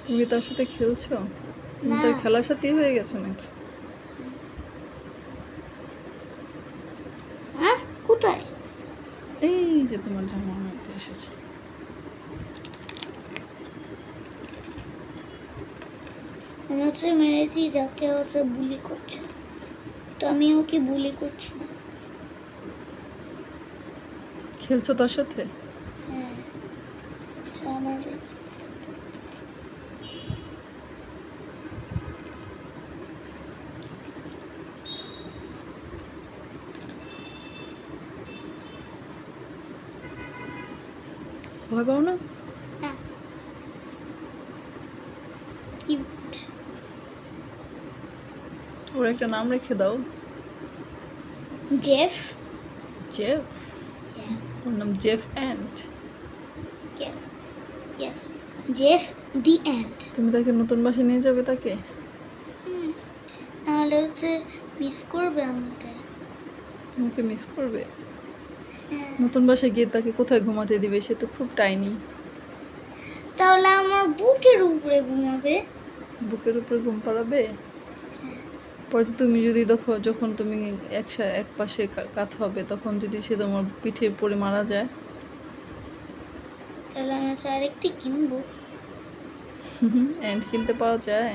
তুমি কি তার সাথে খেলছো? তুমি না। তার খেলার সাথে হয়ে গেছো নাকি? হ্যাঁ, কোথায়? এই যে তোমার জামা আনতে এসেছে। মনে হচ্ছে মেরেছি যাকে হচ্ছে বুলি করছে, তো আমি ওকে বুলি করছি না। খেলছো তার সাথে? হ্যাঁ, সে আমার best। ভয় পাও না? না, কিউট। ওর একটা নাম রেখে দাও। জেফ। জেফ? Yeah, ওর নাম Jeff ant. Jeff. Yes, Jeff the ant. তুমি তাকে নতুন বাসায় নিয়ে যাবে তাকে? নাহলে হচ্ছে মিস করবে আমাকে। তোমাকে মিস করবে? হ্যাঁ, নতুন বাসায় গিয়ে তাকে কোথায় ঘুমাতে দিবে? সে তো খুব টাইনি। তাহলে আমার বুকের উপরে ঘুমাবে। বুকের উপর ঘুম পাড়াবে? পরে তো তুমি যদি দেখো যখন তুমি এক পাশে কাত হবে তখন যদি সে তোমার পিঠে পড়ে মারা যায়? তাহলে আমি হচ্ছে আরেকটি কিনবো। অ্যান্ট কিনতে পাওয়া যায়?